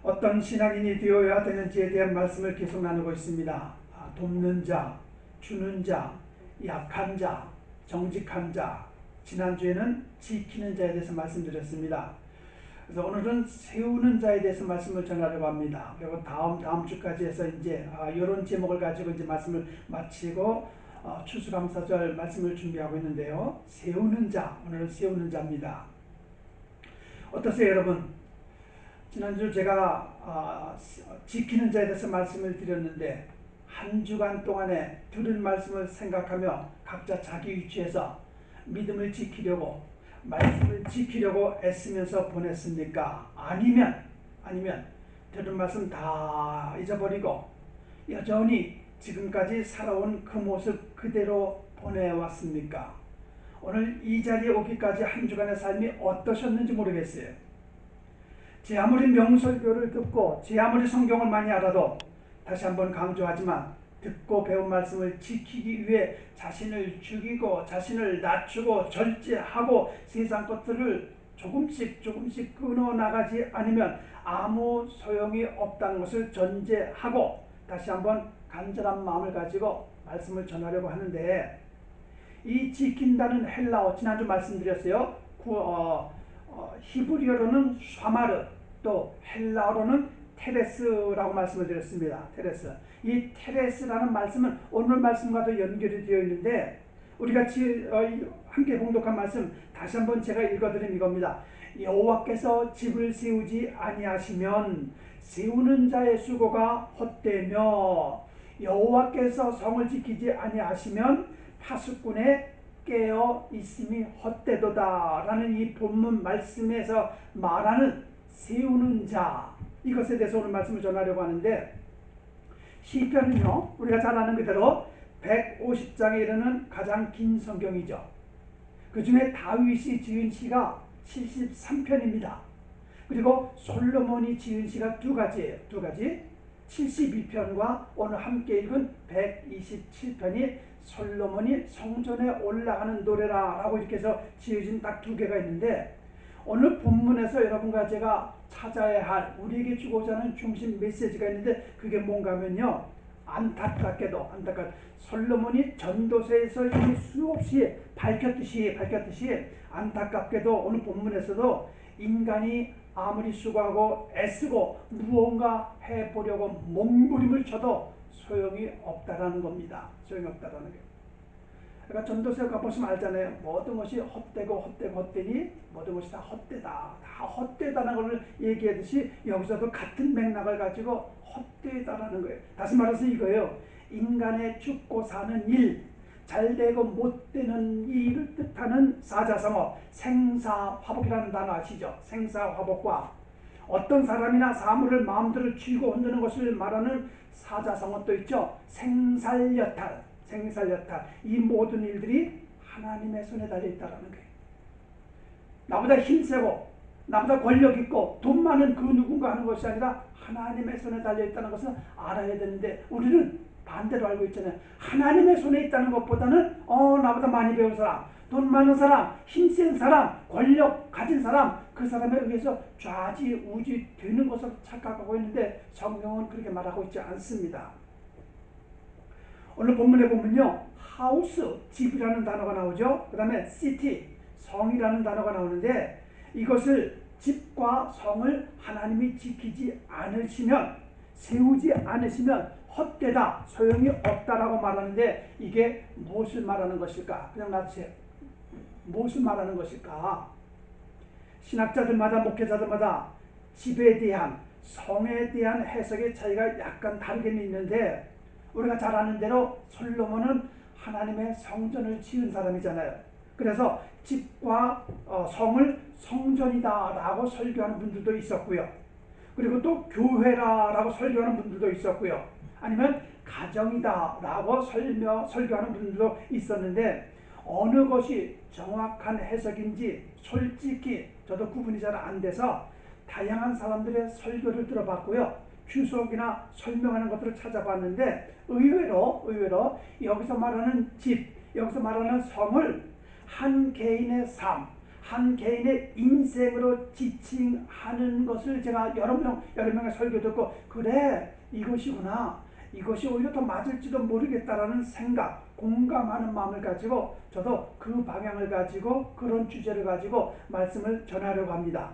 어떤 신앙인이 되어야 되는지에 대한 말씀을 계속 나누고 있습니다. 돕는 자, 주는 자, 약한 자, 정직한 자, 지난주에는 지키는 자에 대해서 말씀드렸습니다. 그래서 오늘은 세우는 자에 대해서 말씀을 전하려고 합니다. 그리고 다음 주까지 해서 이제 이런 제목을 가지고 이제 말씀을 마치고 추수감사절 말씀을 준비하고 있는데요. 세우는 자, 오늘은 세우는 자입니다. 어떠세요, 여러분? 지난주 제가 지키는 자에 대해서 말씀을 드렸는데 한 주간 동안에 들은 말씀을 생각하며 각자 자기 위치에서 믿음을 지키려고 말씀을 지키려고 애쓰면서 보냈습니까? 아니면 들은 말씀 다 잊어버리고 여전히 지금까지 살아온 그 모습 그대로 보내왔습니까? 오늘 이 자리에 오기까지 한 주간의 삶이 어떠셨는지 모르겠어요. 제 아무리 명설교를 듣고 제 아무리 성경을 많이 알아도 다시 한번 강조하지만 듣고 배운 말씀을 지키기 위해 자신을 죽이고 자신을 낮추고 절제하고 세상 것들을 조금씩 끊어나가지 않으면 아무 소용이 없다는 것을 전제하고 다시 한번 간절한 마음을 가지고 말씀을 전하려고 하는데, 이 지킨다는 헬라어 지난주 말씀드렸어요. 히브리어로는 샤마르, 또 헬라어로는 테레스라고 말씀을 드렸습니다. 테레스. 이 테레스라는 말씀은 오늘 말씀과도 연결이 되어 있는데, 우리가 함께 봉독한 말씀 다시 한번 제가 읽어드린 이겁니다. 여호와께서 집을 세우지 아니하시면 세우는 자의 수고가 헛되며 여호와께서 성을 지키지 아니하시면 파수꾼의 깨어 있음이 헛되도다 라는 이 본문 말씀에서 말하는 세우는 자, 이것에 대해서 오늘 말씀을 전하려고 하는데, 시편은요 우리가 잘 아는 그대로 150장에 이르는 가장 긴 성경이죠. 그 중에 다윗이 지은 시가 73편입니다. 그리고 솔로몬이 지은 시가 두 가지예요. 72편과 오늘 함께 읽은 127편이 솔로몬이 성전에 올라가는 노래라고 이렇게 해서 지어진 딱 두 개가 있는데, 오늘 본문에서 여러분과 제가 찾아야 할 우리에게 주고자 하는 중심 메시지가 있는데, 그게 뭔가 하면요, 안타깝게도 솔로몬이 전도서에서 이미 수없이 밝혔듯이 안타깝게도 오늘 본문에서도 인간이 아무리 수고하고 애쓰고 무언가 해보려고 몸부림을 쳐도 소용이 없다라는 겁니다. 소용이 없다라는 거예요. 그러니까 전도서에 가보시면 알잖아요. 모든 것이 헛되니 모든 것이 다 헛되다. 다 헛되다는 것을 얘기하듯이 여기서도 같은 맥락을 가지고 헛되다라는 거예요. 다시 말해서 이거예요. 인간의 죽고 사는 일, 잘되고 못되는 일을 뜻하는 사자성어, 생사화복이라는 단어 아시죠? 생사화복과 어떤 사람이나 사물을 마음대로 쥐고 흔드는 것을 말하는 사자성어 또 있죠. 생살여탈. 이 모든 일들이 하나님의 손에 달려있다는 거예요. 나보다 힘세고 나보다 권력 있고 돈 많은 그 누군가 하는 것이 아니라 하나님의 손에 달려있다는 것을 알아야 되는데, 우리는 반대로 알고 있잖아요. 하나님의 손에 있다는 것보다는 나보다 많이 배운 사람, 돈 많은 사람, 힘센 사람, 권력 가진 사람, 그 사람에 의해서 좌지우지 되는 것을 착각하고 있는데, 성경은 그렇게 말하고 있지 않습니다. 오늘 본문에 보면요, 하우스, 집이라는 단어가 나오죠. 그 다음에 시티, 성이라는 단어가 나오는데, 이것을 집과 성을 하나님이 지키지 않으시면, 세우지 않으시면 헛되다, 소용이 없다라고 말하는데, 이게 무엇을 말하는 것일까? 그냥 놔두세요. 무엇을 말하는 것일까? 신학자들마다, 목회자들마다 집에 대한, 성에 대한 해석의 차이가 약간 다르게는 있는데, 우리가 잘 아는 대로 솔로몬은 하나님의 성전을 지은 사람이잖아요. 그래서 집과 성을 성전이다라고 설교하는 분들도 있었고요. 그리고 또 교회라고 설교하는 분들도 있었고요. 아니면 가정이다라고 설교하는 분들도 있었는데, 어느 것이 정확한 해석인지 솔직히 저도 구분이 잘 안 돼서 다양한 사람들의 설교를 들어봤고요. 주석이나 설명하는 것들을 찾아봤는데, 의외로 여기서 말하는 집, 여기서 말하는 성을 한 개인의 삶, 한 개인의 인생으로 지칭하는 것을 제가 여러 명의 설교 듣고 그래 이것이구나, 이것이 오히려 더 맞을지도 모르겠다라는 생각, 공감하는 마음을 가지고 저도 그 방향을 가지고 그런 주제를 가지고 말씀을 전하려고 합니다.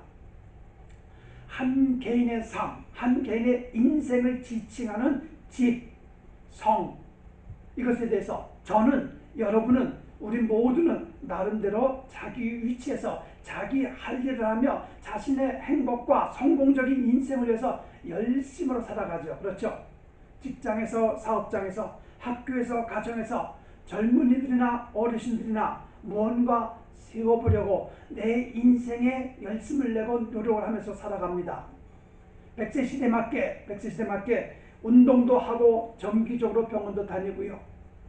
한 개인의 삶, 한 개인의 인생을 지칭하는 집, 성, 이것에 대해서 저는, 여러분은, 우리 모두는 나름대로 자기 위치에서 자기 할 일을 하며 자신의 행복과 성공적인 인생을 위해서 열심으로 살아가죠. 그렇죠? 직장에서, 사업장에서, 학교에서, 가정에서 젊은이들이나 어르신들이나 무언가 세워보려고 내 인생에 열심을 내고 노력을 하면서 살아갑니다. 100세 시대에 맞게 운동도 하고 정기적으로 병원도 다니고요.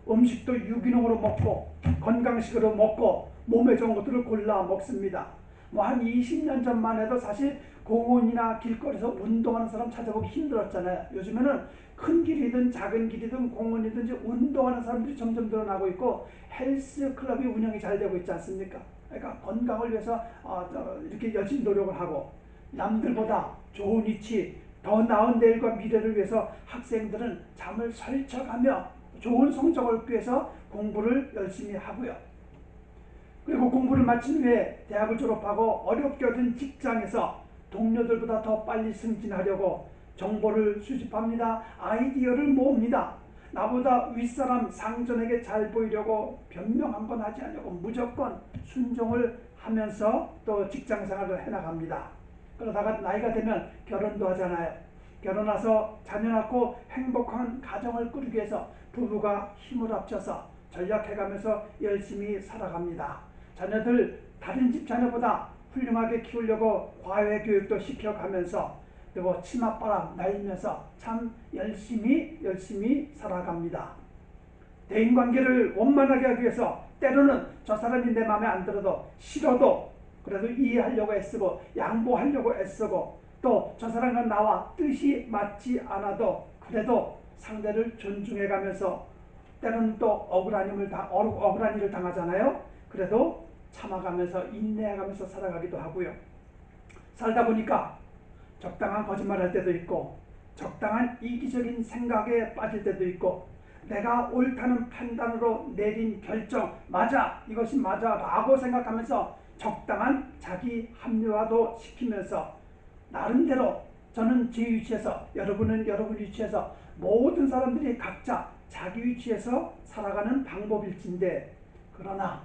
음식도 유기농으로 먹고 건강식으로 먹고 몸에 좋은 것들을 골라 먹습니다. 뭐 한 20년 전만 해도 사실 공원이나 길거리에서 운동하는 사람 찾아보기 힘들었잖아요. 요즘에는 큰 길이든 작은 길이든 공원이든지 운동하는 사람들이 점점 늘어나고 있고 헬스클럽이 운영이 잘 되고 있지 않습니까? 그러니까 건강을 위해서 이렇게 열심히 노력을 하고 남들보다 좋은 위치, 더 나은 내일과 미래를 위해서 학생들은 잠을 설쳐가며 좋은 성적을 얻기 위해서 공부를 열심히 하고요. 그리고 공부를 마친 후에 대학을 졸업하고 어렵게 얻은 직장에서 동료들보다 더 빨리 승진하려고 정보를 수집합니다. 아이디어를 모읍니다. 나보다 윗사람 상전에게 잘 보이려고 변명 한번 하지 않으려고 무조건 순종을 하면서 또 직장생활을 해나갑니다. 그러다가 나이가 되면 결혼도 하잖아요. 결혼해서 자녀 낳고 행복한 가정을 꾸리기 위해서 부부가 힘을 합쳐서 전략해가면서 열심히 살아갑니다. 자녀들 다른 집 자녀보다 훌륭하게 키우려고 과외 교육도 시켜가면서 그리고 치맛바람 날리면서 참 열심히 살아갑니다. 대인관계를 원만하게 하기 위해서 때로는 저 사람이 내 마음에 안 들어도 싫어도 그래도 이해하려고 애쓰고 양보하려고 애쓰고 또 저 사람과 나와 뜻이 맞지 않아도 그래도 상대를 존중해가면서 때로는 또 억울한 일을 당하잖아요. 그래도 참아가면서 인내해가면서 살아가기도 하고요. 살다 보니까 적당한 거짓말할 때도 있고 적당한 이기적인 생각에 빠질 때도 있고 내가 옳다는 판단으로 내린 결정, 맞아, 이것이 맞아 라고 생각하면서 적당한 자기 합리화도 시키면서 나름대로 저는 제 위치에서, 여러분은 여러분 위치에서 모든 사람들이 각자 자기 위치에서 살아가는 방법일진데, 그러나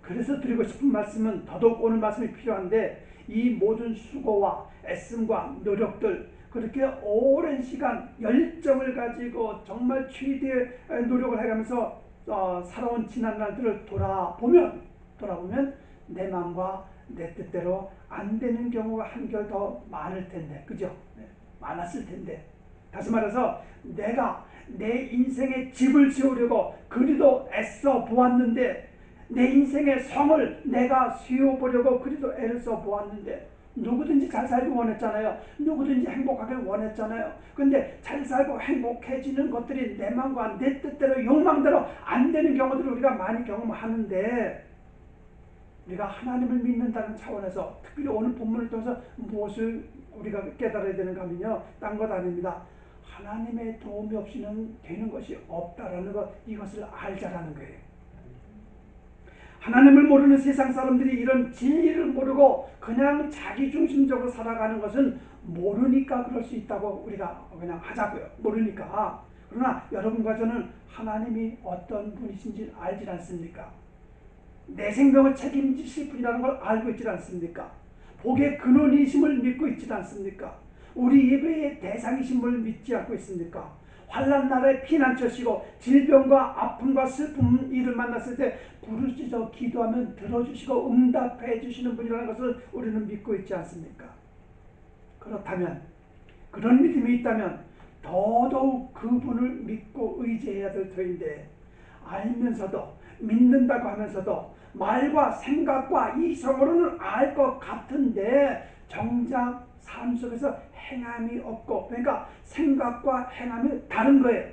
그래서 드리고 싶은 말씀은 더더욱 오늘 말씀이 필요한데, 이 모든 수고와 애씀과 노력들, 그렇게 오랜 시간 열정을 가지고 정말 최대의 노력을 해가면서 살아온 지난 날들을 돌아보면 내 마음과 내 뜻대로 안 되는 경우가 한결 더 많을 텐데, 그죠? 네, 많았을 텐데. 다시 말해서 내가 내 인생에 집을 지으려고 그리도 애써 보았는데, 내 인생의 성을 내가 세워보려고 그리도 애를 써 보았는데, 누구든지 잘 살기 원했잖아요. 누구든지 행복하길 원했잖아요. 근데 잘 살고 행복해지는 것들이 내 마음과 내 뜻대로 욕망대로 안 되는 경우들을 우리가 많이 경험하는데, 우리가 하나님을 믿는다는 차원에서 특별히 오늘 본문을 통해서 무엇을 우리가 깨달아야 되는가 하면요, 딴 것 아닙니다. 하나님의 도움이 없이는 되는 것이 없다라는 것, 이것을 알자라는 거예요. 하나님을 모르는 세상 사람들이 이런 진리를 모르고 그냥 자기중심적으로 살아가는 것은 모르니까 그럴 수 있다고 우리가 그냥 하자고요. 모르니까. 그러나 여러분과 저는 하나님이 어떤 분이신지 알지 않습니까? 내 생명을 책임지실 분이라는 걸 알고 있지 않습니까? 복의 근원이심을 믿고 있지 않습니까? 우리 예배의 대상이심을 믿지 않고 있습니까? 환난 날에 피난처시고 질병과 아픔과 슬픔 일을 만났을 때 부르짖어 기도하면 들어주시고 응답해 주시는 분이라는 것을 우리는 믿고 있지 않습니까? 그렇다면, 그런 믿음이 있다면 더더욱 그분을 믿고 의지해야 될 터인데, 알면서도 믿는다고 하면서도 말과 생각과 이성으로는 알 것 같은데 정작 삶 속에서 행함이 없고, 그러니까 생각과 행함이 다른 거예요.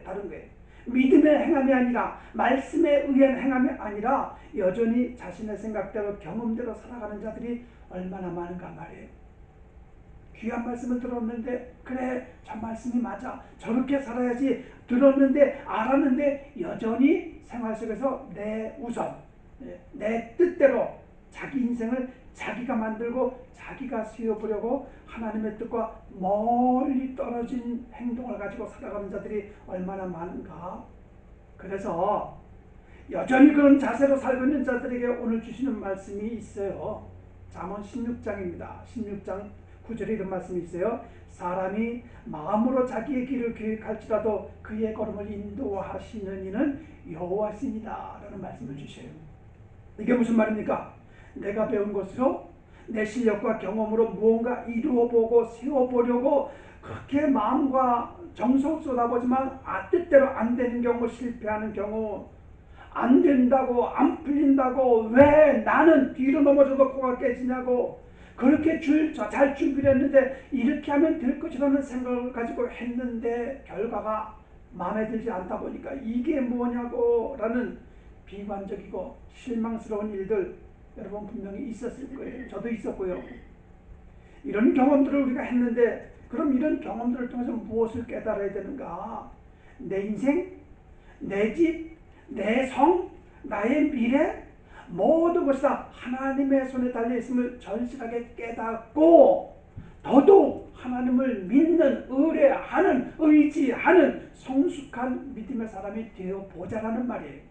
믿음의 행함이 아니라 말씀에 의한 행함이 아니라 여전히 자신의 생각대로 경험대로 살아가는 자들이 얼마나 많은가 말이에요. 귀한 말씀을 들었는데 그래 저 말씀이 맞아 저렇게 살아야지 들었는데 알았는데 여전히 생활 속에서 내 우선 내 뜻대로 자기 인생을 자기가 만들고 자기가 세워보려고 하나님의 뜻과 멀리 떨어진 행동을 가지고 살아가는 자들이 얼마나 많은가. 그래서 여전히 그런 자세로 살고 있는 자들에게 오늘 주시는 말씀이 있어요. 잠언 16장입니다. 16장 9절에 이런 말씀이 있어요. 사람이 마음으로 자기의 길을 계획할지라도 그의 걸음을 인도하시는 이는 여호와시니라 라는 말씀을 주셔요. 이게 무슨 말입니까? 내가 배운 것으로 내 실력과 경험으로 무언가 이루어보고 세워보려고 그렇게 마음과 정성을 쏟아보지만 뜻대로 안 되는 경우, 실패하는 경우, 안 된다고, 안 풀린다고, 왜 나는 뒤로 넘어져도 코가 깨지냐고, 그렇게 잘 준비를 했는데 이렇게 하면 될 것이라는 생각을 가지고 했는데 결과가 마음에 들지 않다 보니까 이게 뭐냐고 라는 비관적이고 실망스러운 일들 여러분 분명히 있었을 거예요. 저도 있었고요. 이런 경험들을 우리가 했는데 그럼 이런 경험들을 통해서 무엇을 깨달아야 되는가? 내 인생, 내 집, 내 성, 나의 미래 모든 것이 다 하나님의 손에 달려있음을 절실하게 깨닫고 더더욱 하나님을 믿는, 의뢰하는, 의지하는 성숙한 믿음의 사람이 되어보자라는 말이에요.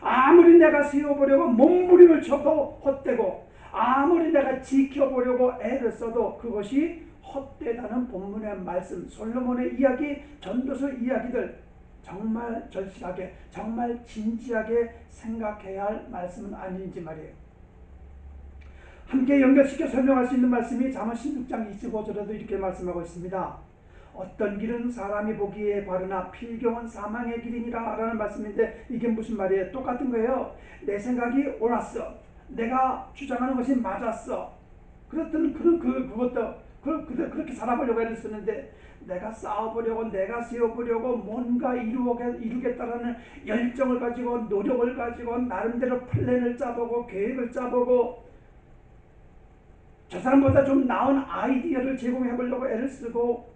아무리 내가 세워보려고 몸부림을 쳐도 헛되고 아무리 내가 지켜보려고 애를 써도 그것이 헛되다는 본문의 말씀, 솔로몬의 이야기, 전도서 이야기들 정말 절실하게 정말 진지하게 생각해야 할 말씀은 아닌지 말이에요. 함께 연결시켜 설명할 수 있는 말씀이 잠언 16장 25절에도 이렇게 말씀하고 있습니다. 어떤 길은 사람이 보기에 바르나 필경은 사망의 길이니라 라는 말씀인데 이게 무슨 말이에요? 똑같은 거예요. 내 생각이 옳았어. 내가 주장하는 것이 맞았어. 그렇든 그것도 그렇게 살아보려고 애를 쓰는데 내가 싸워보려고 내가 세워보려고 뭔가 이루겠다라는 열정을 가지고 노력을 가지고 나름대로 플랜을 짜보고 계획을 짜보고 저 사람보다 좀 나은 아이디어를 제공해보려고 애를 쓰고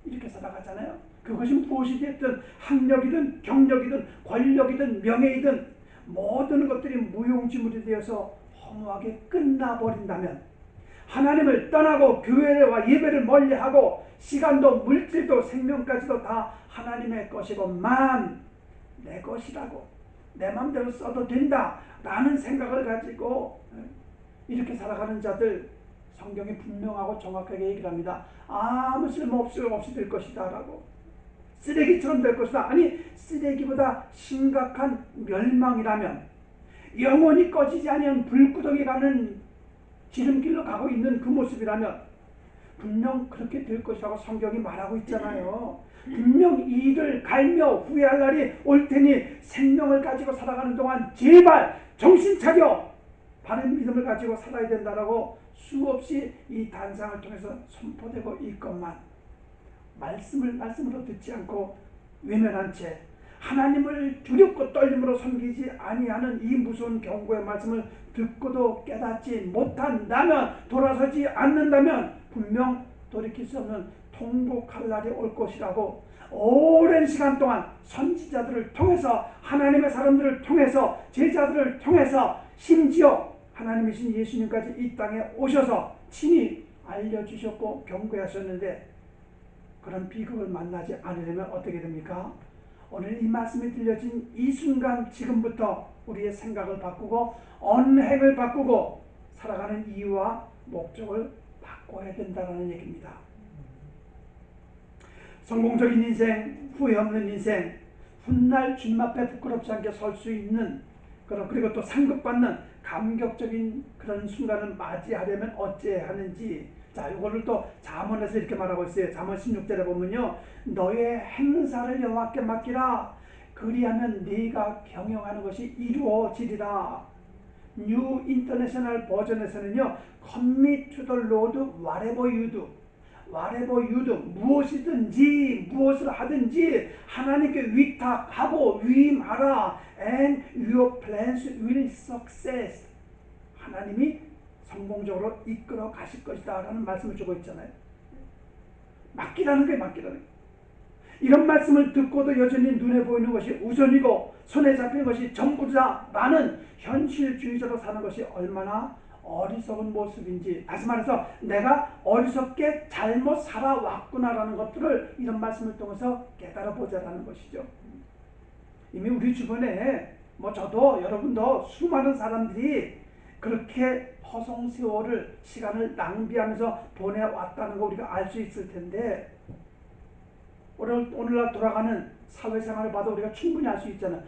이렇게 살아가잖아요. 그것이 무엇이 됐든 학력이든 경력이든 권력이든 명예이든 모든 것들이 무용지물이 되어서 허무하게 끝나버린다면 하나님을 떠나고 교회와 예배를 멀리하고 시간도 물질도 생명까지도 다 하나님의 것이고만 내 것이라고 내 마음대로 써도 된다 라는 생각을 가지고 이렇게 살아가는 자들 성경이 분명하고 정확하게 얘기를 합니다. 아무 쓸모없이 될 것이다 라고 쓰레기처럼 될 것이다. 아니 쓰레기보다 심각한 멸망이라면 영원히 꺼지지 않은 불구덩이 가는 지름길로 가고 있는 그 모습이라면 분명 그렇게 될 것이라고 성경이 말하고 있잖아요. 분명 이를 갈며 후회할 날이 올 테니 생명을 가지고 살아가는 동안 제발 정신 차려 바른 믿음을 가지고 살아야 된다라고 수없이 이 단상을 통해서 선포되고 있건만 말씀으로 듣지 않고 외면한 채 하나님을 두렵고 떨림으로 섬기지 아니하는 이 무서운 경고의 말씀을 듣고도 깨닫지 못한다면 돌아서지 않는다면 분명 돌이킬 수 없는 통곡할 날이 올 것이라고 오랜 시간 동안 선지자들을 통해서 하나님의 사람들을 통해서 제자들을 통해서 심지어 하나님이신 예수님까지 이 땅에 오셔서 친히 알려주셨고 경고하셨는데 그런 비극을 만나지 않으려면 어떻게 됩니까? 오늘 이 말씀이 들려진 이 순간 지금부터 우리의 생각을 바꾸고 언행을 바꾸고 살아가는 이유와 목적을 바꿔야 된다는 얘기입니다. 성공적인 인생, 후회 없는 인생, 훗날 주님 앞에 부끄럽지 않게 설 수 있는 그리고 또 상급받는 감격적인 그런 순간을 맞이하려면 어찌해야 하는지 자, 이거를 또 잠언에서 이렇게 말하고 있어요. 잠언 16절에 보면요. 너의 행사를 여호와께 맡기라. 그리하면 네가 경영하는 것이 이루어지리라. 뉴 인터내셔널 버전에서는요. Commit to the Lord whatever you do. whatever you do, 무엇이든지 무엇을 하든지 하나님께 위탁하고 위임하라. And your plans will success. 하나님이 성공적으로 이끌어 가실 것이다 라는 말씀을 주고 있잖아요. 맡기라는 게 맡기라는 거예요. 이런 말씀을 듣고도 여전히 눈에 보이는 것이 우선이고 손에 잡히는 것이 전부다 라는 현실주의자로 사는 것이 얼마나 어리석은 모습인지, 다시 말해서 내가 어리석게 잘못 살아왔구나라는 것들을 이런 말씀을 통해서 깨달아 보자라는 것이죠. 이미 우리 주변에 저도 여러분도 수많은 사람들이 그렇게 허송세월을 시간을 낭비하면서 보내왔다는 거 우리가 알 수 있을 텐데, 오늘날 돌아가는 사회생활을 봐도 우리가 충분히 알 수 있잖아요.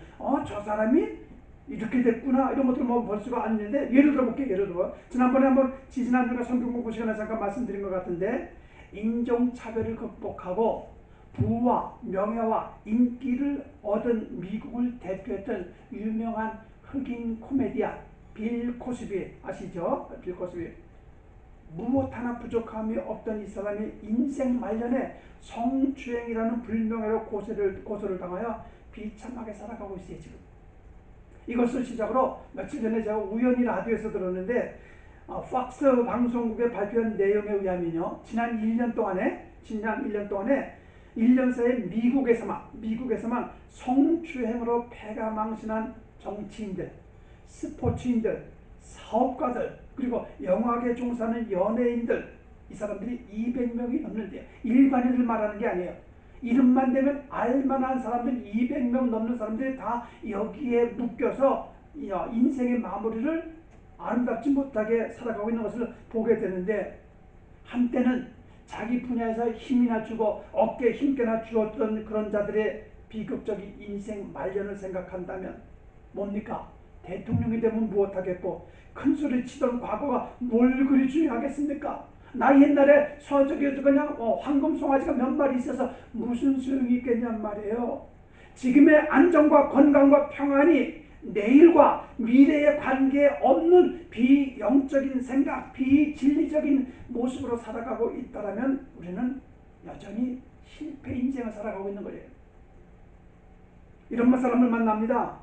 저 사람이 이렇게 됐구나 이런 것들을 볼 수가 있는데, 예를 들어 볼게요. 예를 들어 지난번에 한번 지지난주가 성경 공부 시간에 잠깐 말씀드린 것 같은데, 인종차별을 극복하고 부와 명예와 인기를 얻은 미국을 대표했던 유명한 흑인 코미디언 빌 코스비 아시죠? 빌 코스비. 무엇 하나 부족함이 없던 이 사람이 인생 말년에 성추행이라는 불명예로 고소를 당하여 비참하게 살아가고 있어요. 지금 이것을 시작으로 며칠 전에 제가 우연히 라디오에서 들었는데, 팍스 방송국에 발표한 내용에 의하면요, 지난 1년 동안에 1년 사이에 미국에서만 성추행으로 패가 망신한 정치인들, 스포츠인들, 사업가들, 그리고 영화계 종사하는 연예인들, 이 사람들이 200명이 넘는데요. 일반인들 말하는 게 아니에요. 이름만 되면 알만한 사람들 200명 넘는 사람들이 다 여기에 묶여서 인생의 마무리를 아름답지 못하게 살아가고 있는 것을 보게 되는데, 한때는 자기 분야에서 힘이나 주고 어깨에 힘께나 주었던 그런 자들의 비극적인 인생 말년을 생각한다면 뭡니까? 대통령이 되면 무엇하겠고 큰 소리 치던 과거가 뭘 그리 중요하겠습니까? 나 옛날에 서쪽에도 그냥 황금 송아지가 몇 마리 있어서 무슨 소용이 있겠냔 말이에요. 지금의 안정과 건강과 평안이 내일과 미래에 관계없는 비영적인 생각, 비진리적인 모습으로 살아가고 있다면 우리는 여전히 실패 인생을 살아가고 있는 거예요. 이런 사람을 만납니다.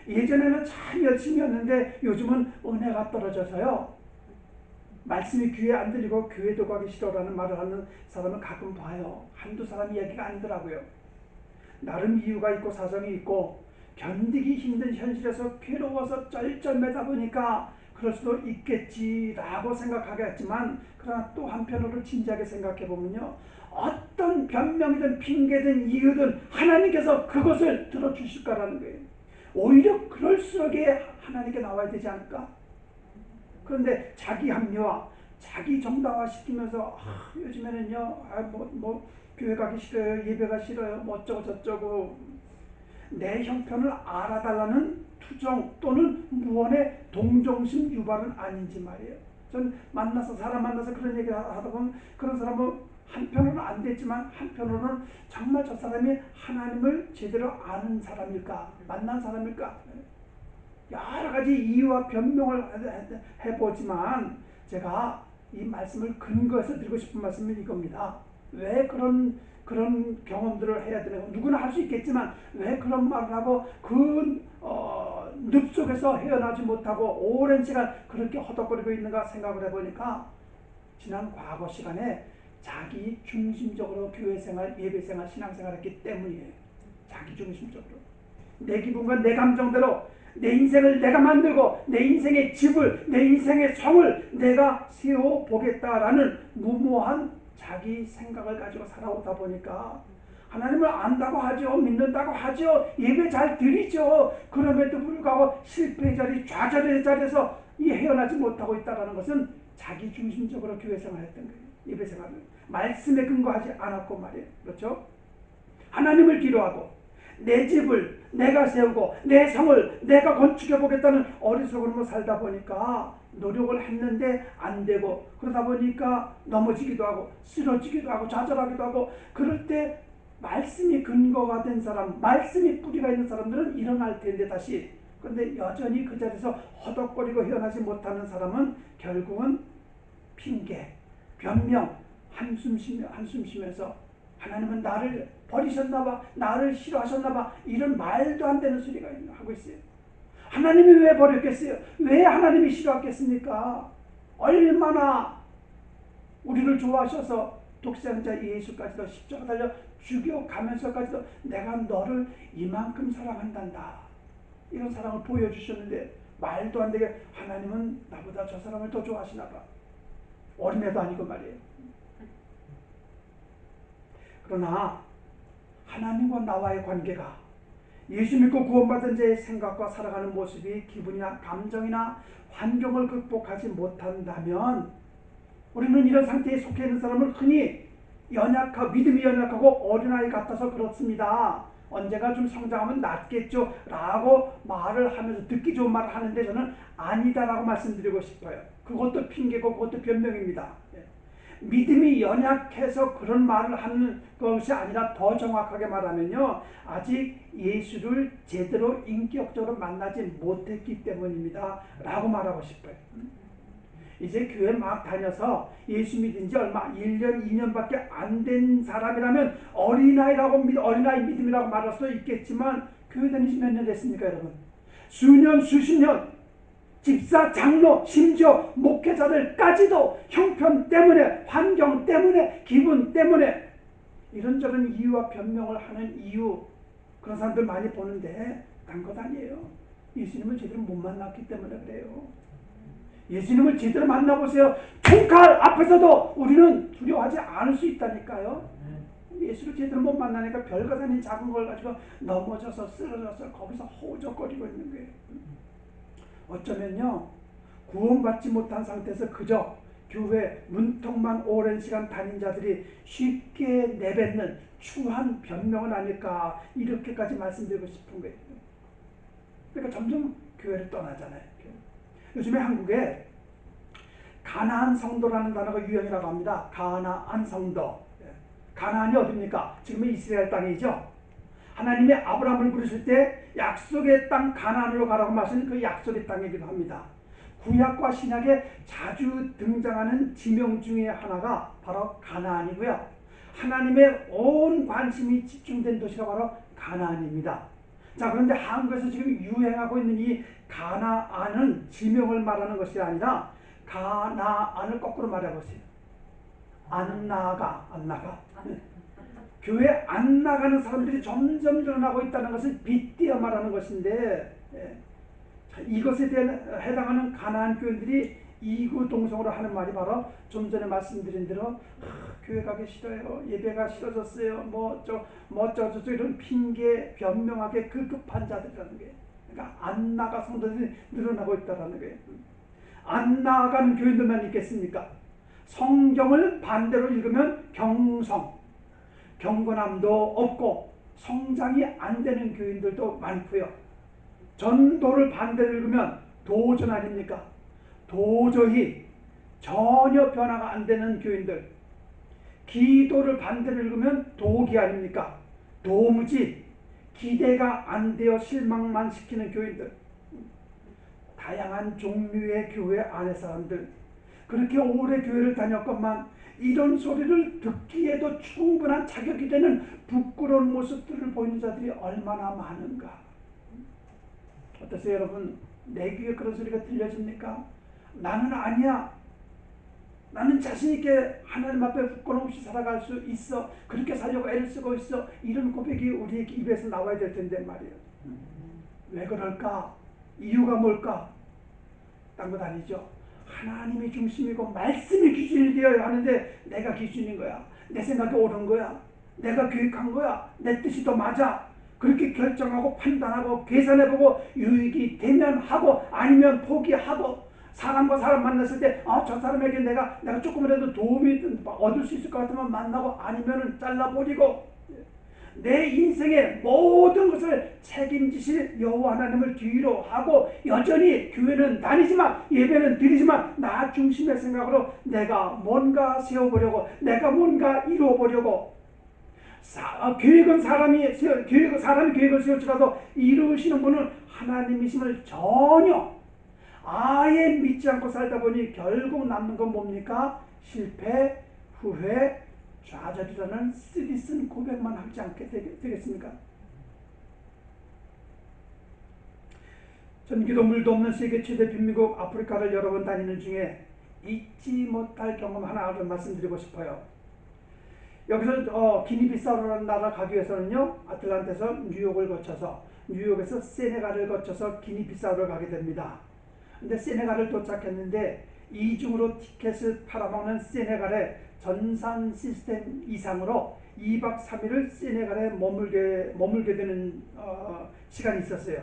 예전에는 참 열심히 했는데 요즘은 은혜가 떨어져서요, 말씀이 귀에 안 들리고 교회도 가기 싫어라는 말을 하는 사람을 가끔 봐요. 한두 사람 이야기가 아니더라고요. 나름 이유가 있고 사정이 있고 견디기 힘든 현실에서 괴로워서 쩔쩔매다 보니까 그럴 수도 있겠지라고 생각하겠지만, 그러나 또 한편으로 진지하게 생각해 보면요, 어떤 변명이든 핑계든 이유든 하나님께서 그것을 들어주실 거라는 거예요. 오히려 그럴수록에 하나님께 나와야 되지 않을까? 그런데 자기 합리화, 자기 정당화 시키면서 요즘에는요, 교회 가기 싫어요, 예배가 싫어요, 어쩌고 저쩌고, 내 형편을 알아달라는 투정 또는 무언의 동정심 유발은 아닌지 말이에요. 전 사람 만나서 그런 얘기를 하다 보면 그런 사람은 한편으로는 안 됐지만 한편으로는 정말 저 사람이 하나님을 제대로 아는 사람일까, 만난 사람일까, 여러 가지 이유와 변명을 해보지만 제가 이 말씀을 근거해서 드리고 싶은 말씀은 이겁니다. 왜 그런 경험들을 해야 되는, 누구나 할 수 있겠지만 왜 그런 말을 하고 늪 속에서 헤어나지 못하고 오랜 시간 그렇게 허덕거리고 있는가 생각을 해보니까, 지난 과거 시간에 자기 중심적으로 교회생활, 예배생활, 신앙생활을 했기 때문이에요. 자기 중심적으로 내 기분과 내 감정대로 내 인생을 내가 만들고 내 인생의 집을, 내 인생의 성을 내가 세워보겠다라는 무모한 자기 생각을 가지고 살아오다 보니까 하나님을 안다고 하죠, 믿는다고 하죠, 예배 잘 드리죠. 그럼에도 불구하고 실패의 자리, 좌절의 자리에서 헤어나지 못하고 있다는 것은 자기 중심적으로 교회 생활했던 거예요. 예배 생활을 말씀에 근거하지 않았고 말이에요. 그렇죠? 하나님을 기도하고 내 집을 내가 세우고 내 성을 내가 건축해 보겠다는 어리석음으로 살다 보니까 노력을 했는데 안 되고, 그러다 보니까 넘어지기도 하고 쓰러지기도 하고 좌절하기도 하고, 그럴 때 말씀이 근거가 된 사람, 말씀이 뿌리가 있는 사람들은 일어날 텐데 다시, 그런데 여전히 그 자리에서 허덕거리고 헤어나지 못하는 사람은 결국은 핑계, 변명, 한숨 쉬면서 하나님은 나를 버리셨나봐, 나를 싫어하셨나봐, 이런 말도 안 되는 소리가 하고 있어요. 하나님이 왜 버렸겠어요? 왜 하나님이 싫어하겠습니까? 얼마나 우리를 좋아하셔서 독생자 예수까지도 십자가 달려 죽여가면서까지도 내가 너를 이만큼 사랑한단다, 이런 사랑을 보여주셨는데 말도 안 되게 하나님은 나보다 저 사람을 더 좋아하시나 봐. 어린애도 아니고 말이에요. 그러나 하나님과 나와의 관계가 예수 믿고 구원받은 자의 생각과 살아가는 모습이 기분이나 감정이나 환경을 극복하지 못한다면 우리는 이런 상태에 속해 있는 사람을 흔히 믿음이 연약하고 어린아이 같아서 그렇습니다, 언제가 좀 성장하면 낫겠죠 라고 말을 하면서 듣기 좋은 말을 하는데 저는 아니다라고 말씀드리고 싶어요. 그것도 핑계고 그것도 변명입니다. 믿음이 연약해서 그런 말을 하는 것이 아니라 더 정확하게 말하면요, 아직 예수를 제대로 인격적으로 만나지 못했기 때문입니다 라고 말하고 싶어요. 이제 교회 막 다녀서 예수 믿은 지 얼마 1년 2년밖에 안 된 사람이라면 어린아이 믿음이라고 말할 수도 있겠지만 교회 다니시 몇 년 됐습니까 여러분? 수년 수십 년 집사, 장로, 심지어 목회자들까지도 형편 때문에, 환경 때문에, 기분 때문에 이런저런 이유와 변명을 하는 이유, 그런 사람들 많이 보는데 딴 것 아니에요. 예수님을 제대로 못 만났기 때문에 그래요. 예수님을 제대로 만나보세요. 총칼 앞에서도 우리는 두려워하지 않을 수 있다니까요. 예수를 제대로 못 만나니까 별것 아닌 작은 걸 가지고 넘어져서 쓰러져서 거기서 허우적거리고 있는 거예요. 어쩌면요, 구원받지 못한 상태에서 그저 교회 문턱만 오랜 시간 다닌 자들이 쉽게 내뱉는 추한 변명은 아닐까, 이렇게까지 말씀드리고 싶은 거예요. 그러니까 점점 교회를 떠나잖아요. 요즘에 한국에 가나안 성도라는 단어가 유행이라고 합니다. 가나안 성도. 가나안이 어디입니까? 지금은 이스라엘 땅이죠. 하나님이 아브라함을 부르실 때 약속의 땅 가나안으로 가라고 말씀하신 그 약속의 땅이기도 합니다. 구약과 신약에 자주 등장하는 지명 중에 하나가 바로 가나안이고요. 하나님의 온 관심이 집중된 도시가 바로 가나안입니다. 자, 그런데 한국에서 지금 유행하고 있는 이 가나안은 지명을 말하는 것이 아니라 가나안을 거꾸로 말해보세요. 안 나가. 교회 안 나가는 사람들이 점점 늘어나고 있다는 것을 빗대어 말하는 것인데, 이것에 해당하는 가나안 교인들이 이구동성으로 하는 말이 바로 좀 전에 말씀드린 대로 교회 가기 싫어요, 예배가 싫어졌어요, 저 이런 핑계 변명하게 급급한 자들이라는 거예요. 그러니까 안 나가 성도들이 늘어나고 있다는 거예요. 안 나가는 교인들만 있겠습니까? 성경을 반대로 읽으면 경건함도 없고 성장이 안 되는 교인들도 많고요. 전도를 반대로 읽으면 도전 아닙니까? 도저히 전혀 변화가 안 되는 교인들. 기도를 반대로 읽으면 도기 아닙니까? 도무지 기대가 안 되어 실망만 시키는 교인들. 다양한 종류의 교회 안의 사람들, 그렇게 오래 교회를 다녔건만 이런 소리를 듣기에도 충분한 자격이 되는 부끄러운 모습들을 보이는 자들이 얼마나 많은가. 어떠세요 여러분? 내 귀에 그런 소리가 들려집니까? 나는 아니야, 나는 자신있게 하나님 앞에 부끄러움 없이 살아갈 수 있어, 그렇게 살려고 애를 쓰고 있어, 이런 고백이 우리 입에서 나와야 될 텐데 말이에요. 왜 그럴까? 이유가 뭘까? 딴 것 아니죠. 하나님이 중심이고 말씀이 기준이 되어야 하는데 내가 기준인 거야, 내 생각이 옳은 거야, 내가 계획한 거야, 내 뜻이 더 맞아, 그렇게 결정하고 판단하고 계산해보고 유익이 되면 하고 아니면 포기하고, 사람과 사람 만났을 때 저 사람에게 내가 조금이라도 도움이 얻을 수 있을 것 같으면 만나고, 아니면 잘라버리고, 내 인생의 모든 것을 책임지실 여호와 하나님을 뒤로 하고 여전히 교회는 다니지만 예배는 드리지만 나 중심의 생각으로 내가 뭔가 세워보려고, 내가 뭔가 이루어보려고, 계획은 사람이 계획을 세울지라도 이루시는 분은 하나님이심을 전혀 아예 믿지 않고 살다 보니 결국 남는 건 뭡니까? 실패, 후회 좌절이라는 쓰디쓴 고백만 하지 않게 되겠습니까? 전기도 물도 없는 세계 최대 빈민국 아프리카를 여러 번 다니는 중에 잊지 못할 경험 하나를 말씀드리고 싶어요. 여기서 기니비사우라는 나라 가기 위해서는요, 아틀란타에서 뉴욕을 거쳐서, 뉴욕에서 세네갈을 거쳐서 기니비사우를 가게 됩니다. 근데 세네갈을 도착했는데 이중으로 티켓을 팔아먹는 세네갈의 전산 시스템 이상으로 2박 3일을 세네갈에 머물게 되는 시간이 있었어요.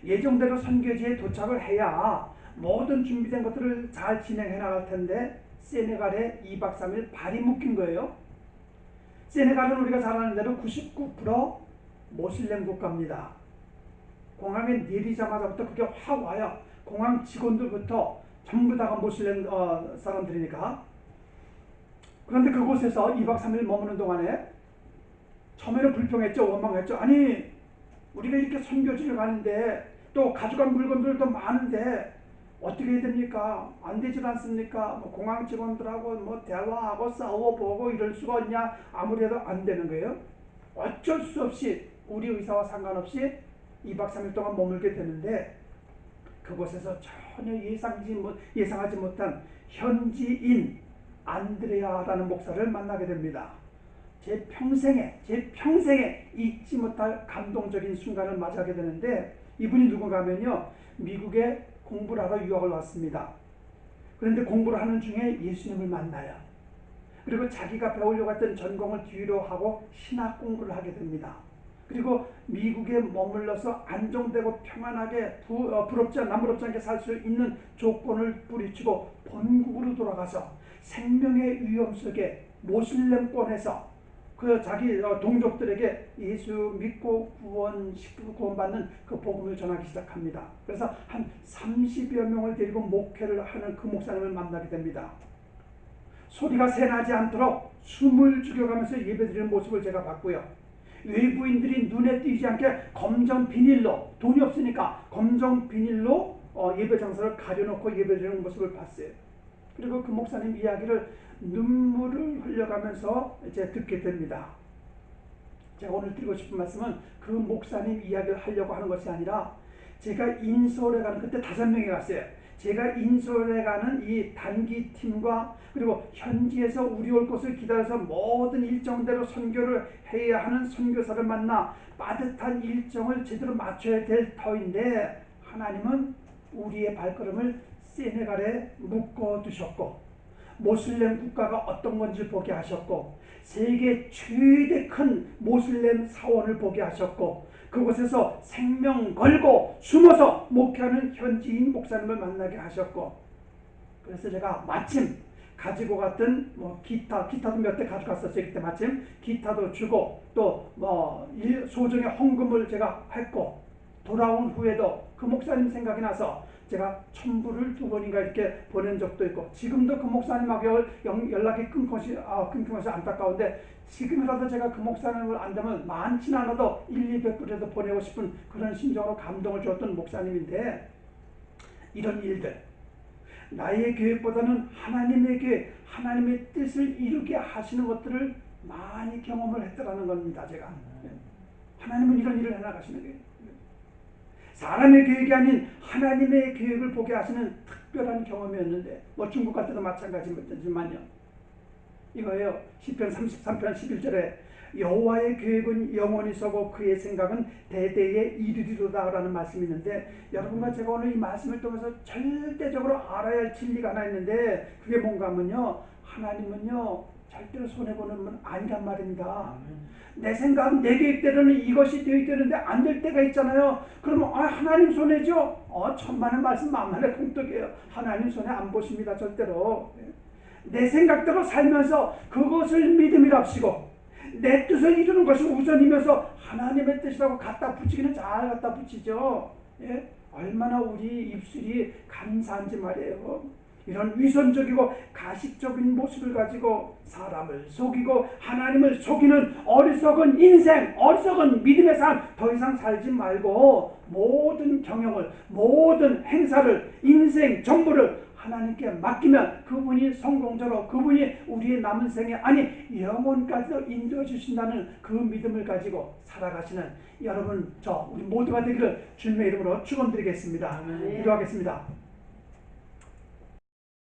예정대로 선교지에 도착을 해야 모든 준비된 것들을 잘 진행해 나갈 텐데 세네갈에 2박 3일 발이 묶인 거예요. 세네갈은 우리가 잘 아는 대로 99% 모슬렘 국가입니다. 공항에 내리자마자부터 그게 확 와요. 공항 직원들부터 전부 다가 모슬렘 사람들이니까. 그런데 그곳에서 2박 3일 머무는 동안에 처음에는 불평했죠. 원망했죠. 아니 우리가 이렇게 선교지를 가는데 또 가져간 물건들도 많은데 어떻게 해야 됩니까? 안 되질 않습니까? 뭐 공항 직원들하고 뭐 대화하고 싸워보고 이럴 수가 있냐? 아무래도 안 되는 거예요. 어쩔 수 없이 우리 의사와 상관없이 2박 3일 동안 머물게 되는데 그곳에서 전혀 예상하지 못한 현지인 안드레아라는 목사를 만나게 됩니다. 제 평생에 잊지 못할 감동적인 순간을 맞이하게 되는데 이분이 누군가 하면요, 미국에 공부를 하러 유학을 왔습니다. 그런데 공부를 하는 중에 예수님을 만나요. 그리고 자기가 배우려고 했던 전공을 뒤로 하고 신학 공부를 하게 됩니다. 그리고 미국에 머물러서 안정되고 평안하게 남부럽지 않게 살 수 있는 조건을 뿌리치고 본국으로 돌아가서 생명의 위험 속에 모슬렘권에서 그 자기 동족들에게 예수 믿고 구원받는 그 복음을 전하기 시작합니다. 그래서 한 30여 명을 데리고 목회를 하는 그 목사님을 만나게 됩니다. 소리가 새나지 않도록 숨을 죽여가면서 예배드리는 모습을 제가 봤고요. 외부인들이 눈에 띄지 않게 검정 비닐로, 돈이 없으니까 검정 비닐로 예배 장소를 가려놓고 예배드리는 모습을 봤어요. 그리고 그 목사님 이야기를 눈물을 흘려가면서 이제 듣게 됩니다. 제가 오늘 드리고 싶은 말씀은 그 목사님 이야기를 하려고 하는 것이 아니라 제가 인솔에 가는, 그때 5명이 갔어요. 제가 인솔에 가는 이 단기 팀과 그리고 현지에서 우리 올 것을 기다려서 모든 일정대로 선교를 해야 하는 선교사를 만나 빠듯한 일정을 제대로 맞춰야 될 터인데 하나님은 우리의 발걸음을 세네갈에 묶어두셨고 모슬렘 국가가 어떤 건지 보게 하셨고 세계 최대 큰 모슬렘 사원을 보게 하셨고 그곳에서 생명 걸고 숨어서 목회하는 현지인 목사님을 만나게 하셨고 그래서 제가 마침 가지고 갔던 기타도 몇 대 가져갔었어요. 그때 마침 기타도 주고 또 소정의 헌금을 제가 했고 돌아온 후에도 그 목사님 생각이 나서 제가 첨부를 2번인가 이렇게 보낸 적도 있고 지금도 그 목사님하고 연락이 끊김없이 안타까운데 지금이라도 제가 그 목사님을 안다면 많지는 않아도 100~200불이라도 보내고 싶은 그런 심정으로 감동을 주었던 목사님인데 이런 일들 나의 계획보다는 하나님의 계획, 하나님의 뜻을 이루게 하시는 것들을 많이 경험을 했더라는 겁니다. 제가 하나님은 이런 일을 해나가시는 거예요. 사람의 계획이 아닌 하나님의 계획을 보게 하시는 특별한 경험이었는데 중국 갈 때도 마찬가지지만요. 이거예요. 시편 33편 11절에 여호와의 계획은 영원히 서고 그의 생각은 대대에 이르리로다 라는 말씀이 있는데 여러분과 제가 오늘 이 말씀을 통해서 절대적으로 알아야 할 진리가 하나 있는데 그게 뭔가 하면요, 하나님은요 절대로 손해보는 분 아니란 말입니다. 내 생각, 내 계획대로는 이것이 되어있는데 안 될 때가 있잖아요. 그러면 하나님 손해죠? 천만의 말씀 만만의 공덕이에요. 하나님 손해 안 보십니다. 절대로. 내 생각대로 살면서 그것을 믿음이랍시고 내 뜻을 이루는 것이 우선이면서 하나님의 뜻이라고 갖다 붙이기는 잘 갖다 붙이죠. 예? 얼마나 우리 입술이 감사한지 말이에요. 이런 위선적이고 가식적인 모습을 가지고 사람을 속이고 하나님을 속이는 어리석은 인생, 어리석은 믿음의 삶 더 이상 살지 말고 모든 경영을, 모든 행사를, 인생 전부를 하나님께 맡기면 그분이 성공적으로 그분이 우리의 남은 생에 아니 영혼까지도 인도해 주신다는 그 믿음을 가지고 살아가시는 여러분 우리 모두가 되기를 주님의 이름으로 축원드리겠습니다. 기도하겠습니다.